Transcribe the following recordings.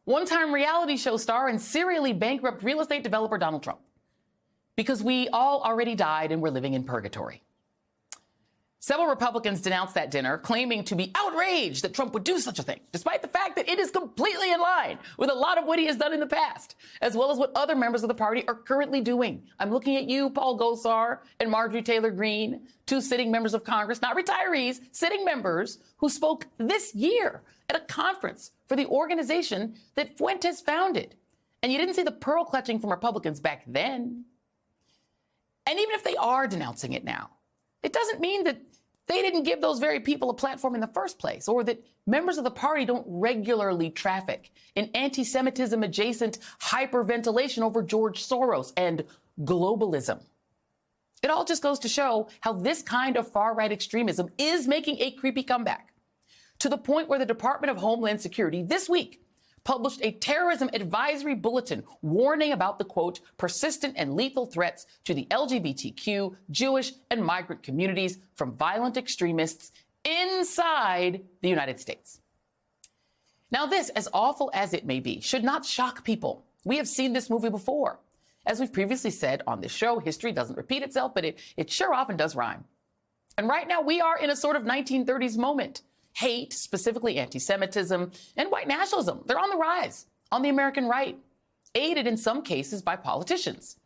one-time reality show star and serially bankrupt real estate developer Donald Trump. Because we all already died and we're living in purgatory. Several Republicans denounced that dinner, claiming to be outraged that Trump would do such a thing, despite the fact that it is completely in line with a lot of what he has done in the past, as well as what other members of the party are currently doing. I'm looking at you, Paul Gosar and Marjorie Taylor Greene, two sitting members of Congress, not retirees, sitting members who spoke this year at a conference for the organization that Fuentes founded. And you didn't see the pearl clutching from Republicans back then. And even if they are denouncing it now, it doesn't mean that they didn't give those very people a platform in the first place, or that members of the party don't regularly traffic in anti-Semitism adjacent hyperventilation over George Soros and globalism. It all just goes to show how this kind of far-right extremism is making a creepy comeback, to the point where the Department of Homeland Security this week published a terrorism advisory bulletin warning about the, quote, persistent and lethal threats to the LGBTQ, Jewish, and migrant communities from violent extremists inside the United States. Now, this, as awful as it may be, should not shock people. We have seen this movie before. As we've previously said on this show, history doesn't repeat itself, but it sure often does rhyme. And right now, we are in a sort of 1930s moment. Hate, specifically anti-Semitism, and white nationalism, they're on the rise on the American right, aided in some cases by politicians.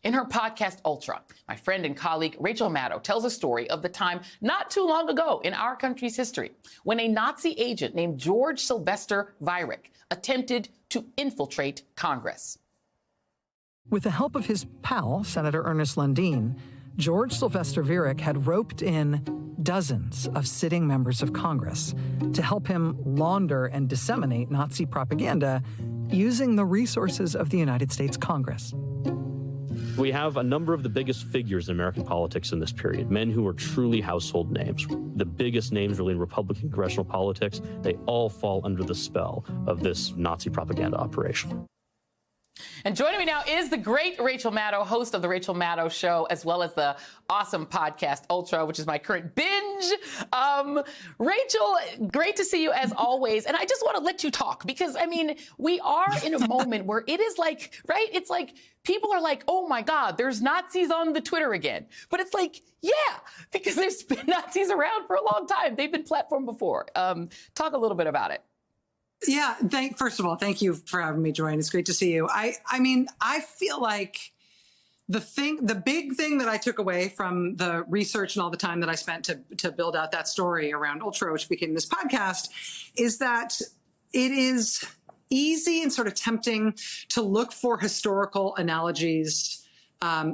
In her podcast, Ultra, my friend and colleague Rachel Maddow tells a story of the time not too long ago in our country's history when a Nazi agent named George Sylvester Viereck attempted to infiltrate Congress. With the help of his pal, Senator Ernest Lundin, George Sylvester Viereck had roped in dozens of sitting members of Congress to help him launder and disseminate Nazi propaganda using the resources of the United States Congress. We have a number of the biggest figures in American politics in this period, men who are truly household names. The biggest names really in Republican congressional politics, they all fall under the spell of this Nazi propaganda operation. And joining me now is the great Rachel Maddow, host of The Rachel Maddow Show, as well as the awesome podcast Ultra, which is my current binge. Rachel, great to see you as always. And I just want to let you talk because, I mean, we are in a moment where it is like, right? It's like people are like, oh, my God, there's Nazis on the Twitter again. But it's like, yeah, because there's been Nazis around for a long time. They've been platformed before. Talk a little bit about it. Yeah, first of all, thank you for having me join. It's great to see you. I mean, I feel like the big thing that I took away from the research and all the time that I spent to build out that story around Ultra, which became this podcast, is that it is easy and sort of tempting to look for historical analogies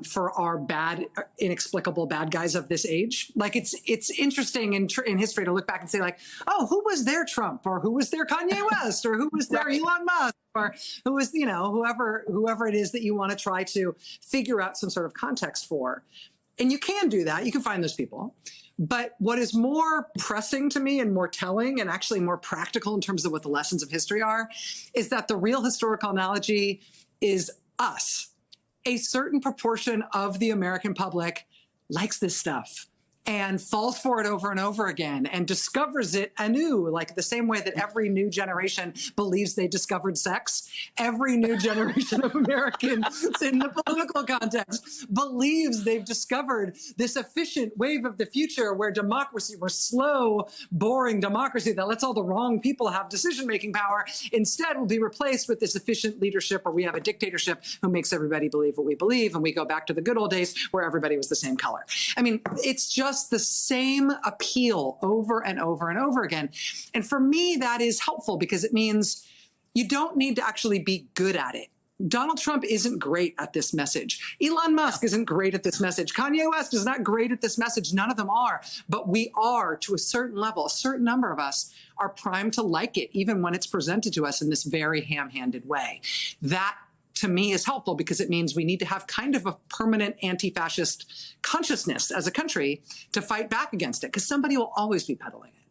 for our bad, inexplicable bad guys of this age. Like it's interesting in history to look back and say like, oh, who was their Trump, or who was their Kanye West, or who was their Elon Musk, or who was, you know, whoever it is that you want to try to figure out some sort of context for. And you can do that. You can find those people. But what is more pressing to me and more telling and actually more practical in terms of what the lessons of history are, is that the real historical analogy is us. A certain proportion of the American public likes this stuff and falls for it over and over again and discovers it anew, like the same way that every new generation believes they discovered sex. Every new generation of Americans in the political context believes they've discovered this efficient wave of the future where democracy, where slow, boring democracy that lets all the wrong people have decision-making power, instead will be replaced with this efficient leadership where we have a dictatorship who makes everybody believe what we believe, and we go back to the good old days where everybody was the same color. I mean, it's just the same appeal over and over and over again. And for me, that is helpful because it means you don't need to actually be good at it. Donald Trump isn't great at this message. Elon Musk isn't great at this message. Kanye West is not great at this message. None of them are. But we are, to a certain level, a certain number of us are primed to like it, even when it's presented to us in this very ham-handed way. That, to me, is helpful because it means we need to have kind of a permanent anti-fascist consciousness as a country to fight back against it, because somebody will always be peddling it.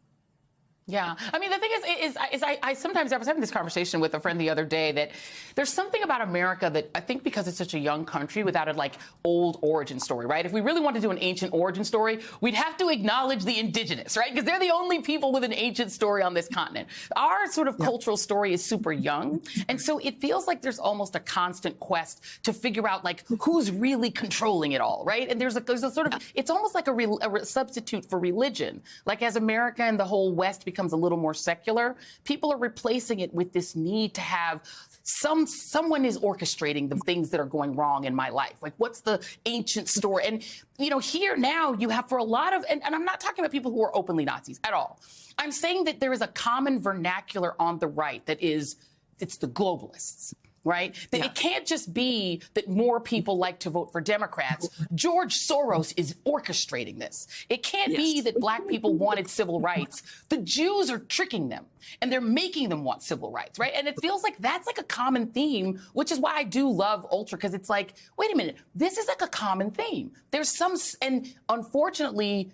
Yeah. I mean, the thing is I sometimes, I was having this conversation with a friend the other day that there's something about America that I think because it's such a young country without a like old origin story, right? If we really want to do an ancient origin story, we'd have to acknowledge the indigenous, right? Because they're the only people with an ancient story on this continent. Our sort of cultural story is super young. And so it feels like there's almost a constant quest to figure out like who's really controlling it all, right? And there's a sort of, it's almost like a substitute for religion. Like as America and the whole West becomes a little more secular, people are replacing it with this need to have someone is orchestrating the things that are going wrong in my life. Like, what's the ancient story? And, you know, here now you have for a lot of, and I'm not talking about people who are openly Nazis at all. I'm saying that there is a common vernacular on the right that is, it's the globalists. Right? That it can't just be that more people like to vote for Democrats. George Soros is orchestrating this. It can't be that black people wanted civil rights. The Jews are tricking them and they're making them want civil rights, right? And it feels like that's like a common theme, which is why I do love Ultra, because it's like, wait a minute, this is like a common theme. There's some, and unfortunately,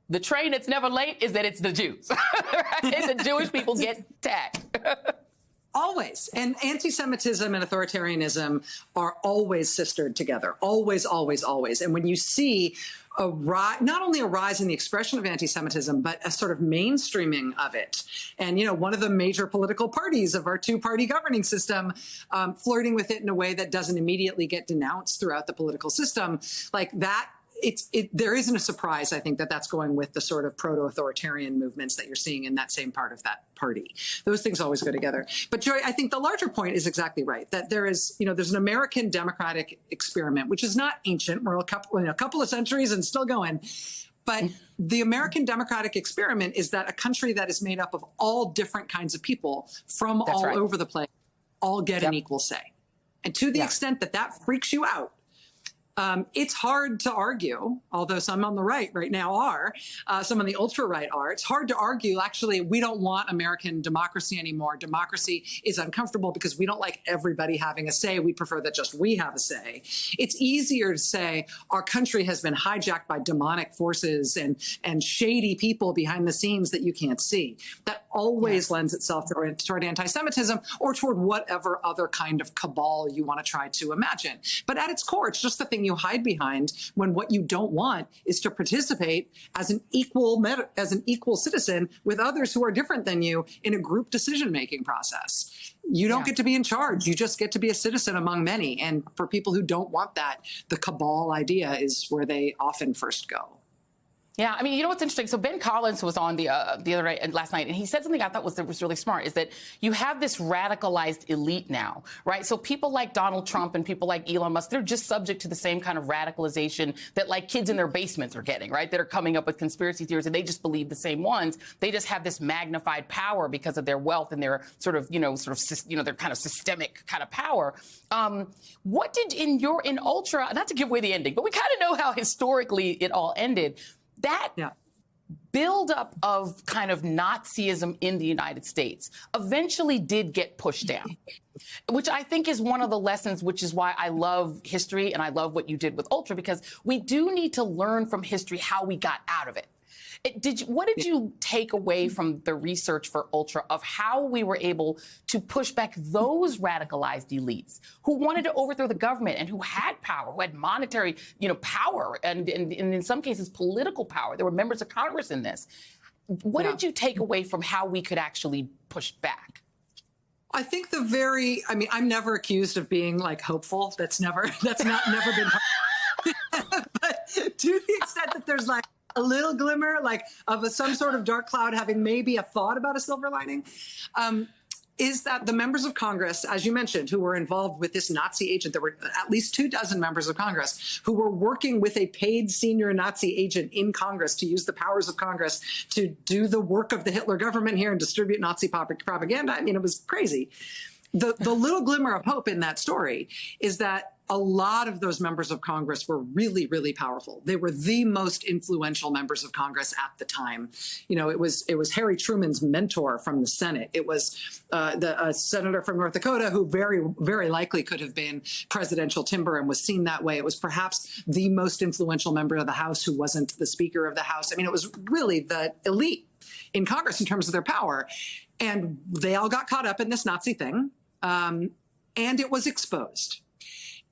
the train that's never late is that it's the Jews, right? The Jewish people get tagged. Always. And anti-Semitism and authoritarianism are always sistered together. Always, always, always. And when you see a not only a rise in the expression of anti-Semitism, but a sort of mainstreaming of it. And, you know, one of the major political parties of our two-party governing system flirting with it in a way that doesn't immediately get denounced throughout the political system, like that. There isn't a surprise, I think, that that's going with the sort of proto-authoritarian movements that you're seeing in that same part of that party. Those things always go together. But Joy, I think the larger point is exactly right, that there is, you know, there's an American democratic experiment, which is not ancient. We're a couple of centuries and still going. But the American democratic experiment is that a country that is made up of all different kinds of people from all over the place all get an equal say. And to the extent that that freaks you out, it's hard to argue, although some on the right now are, some on the ultra-right are. It's hard to argue, actually, we don't want American democracy anymore. Democracy is uncomfortable because we don't like everybody having a say. We prefer that just we have a say. It's easier to say our country has been hijacked by demonic forces and shady people behind the scenes that you can't see. That always lends itself toward anti-Semitism or toward whatever other kind of cabal you want to try to imagine. But at its core, it's just the thing you hide behind when what you don't want is to participate as an equal citizen with others who are different than you in a group decision-making process. You don't get to be in charge. You just get to be a citizen among many. And for people who don't want that, the cabal idea is where they often first go. Yeah, I mean, you know what's interesting? So Ben Collins was on the other night, last night, and he said something I thought was really smart, is that you have this radicalized elite now, right? So people like Donald Trump and people like Elon Musk, they're just subject to the same kind of radicalization that like kids in their basements are getting, right? That are coming up with conspiracy theories and they just believe the same ones. They just have this magnified power because of their wealth and their sort of, their kind of systemic kind of power. What did in Ultra, not to give away the ending, but we kind of know how historically it all ended. That buildup of kind of Nazism in the United States eventually did get pushed down, which I think is one of the lessons, which is why I love history and I love what you did with Ultra, because we do need to learn from history how we got out of it. What did you take away from the research for Ultra of how we were able to push back those radicalized elites who wanted to overthrow the government and who had power, who had monetary, power and in some cases political power? There were members of Congress in this. What did you take away from how we could actually push back? I think I'm never accused of being like hopeful. That's never been. But to the extent that there's like a little glimmer, like of some sort of dark cloud having maybe a thought about a silver lining, is that the members of Congress, as you mentioned, who were involved with this Nazi agent, there were at least 24 members of Congress who were working with a paid senior Nazi agent in Congress to use the powers of Congress to do the work of the Hitler government here and distribute Nazi propaganda. I mean, it was crazy. The little glimmer of hope in that story is that a lot of those members of Congress were really, really powerful. They were the most influential members of Congress at the time. It was Harry Truman's mentor from the Senate. It was the senator from North Dakota who very, very likely could have been presidential timber and was seen that way. It was perhaps the most influential member of the House who wasn't the Speaker of the House. I mean, it was really the elite in Congress in terms of their power. And they all got caught up in this Nazi thing, and it was exposed.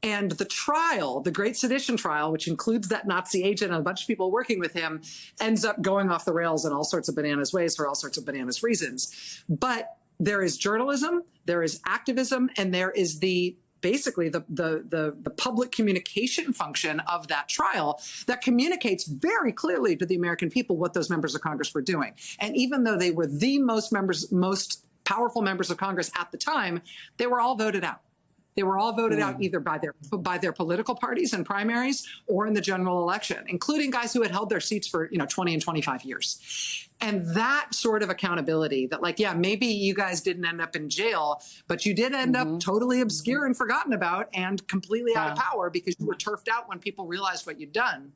And the trial, the Great Sedition trial, which includes that Nazi agent and a bunch of people working with him, ends up going off the rails in all sorts of bananas ways for all sorts of bananas reasons. But there is journalism, there is activism, and there is basically the public communication function of that trial that communicates very clearly to the American people what those members of Congress were doing. And even though they were the most powerful members of Congress at the time, they were all voted out. They were all voted out either by their political parties and primaries or in the general election, including guys who had held their seats for 20 and 25 years. And that sort of accountability that, like, yeah, maybe you guys didn't end up in jail, but you did end up totally obscure and forgotten about and completely out of power because you were turfed out when people realized what you'd done.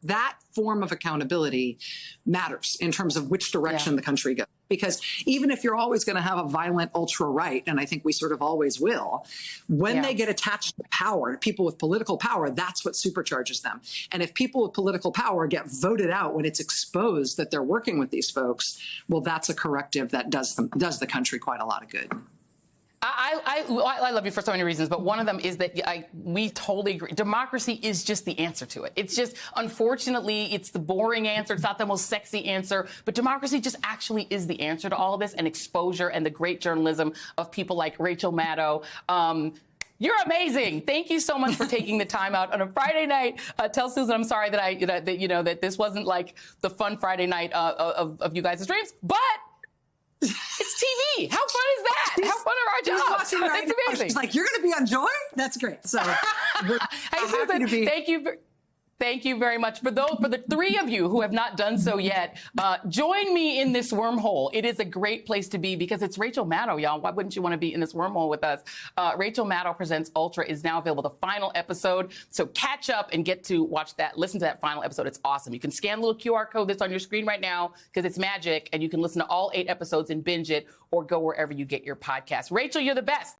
That form of accountability matters in terms of which direction the country goes. Because even if you're always going to have a violent ultra-right, and I think we sort of always will, when they get attached to power, people with political power, that's what supercharges them. And if people with political power get voted out when it's exposed that they're working with these folks, well, that's a corrective that does the country quite a lot of good. I love you for so many reasons, but one of them is that we totally agree. Democracy is just the answer to it. It's just, unfortunately, it's the boring answer. It's not the most sexy answer, but democracy just actually is the answer to all of this, and exposure and the great journalism of people like Rachel Maddow. You're amazing. Thank you so much for taking the time out on a Friday night. Tell Susan I'm sorry that that this wasn't like the fun Friday night of you guys' dreams, but it's TV. How fun is that? How fun are our jobs? Right, it's amazing. She's like, you're going to be on Joy? That's great. So we're happy to be. Thank you very much. For the three of you who have not done so yet, join me in this wormhole. It is a great place to be because it's Rachel Maddow, y'all. Why wouldn't you want to be in this wormhole with us? Rachel Maddow Presents Ultra is now available, the final episode. So catch up and get to watch that, listen to that final episode. It's awesome. You can scan the little QR code that's on your screen right now because it's magic, and you can listen to all 8 episodes and binge it or go wherever you get your podcasts. Rachel, you're the best.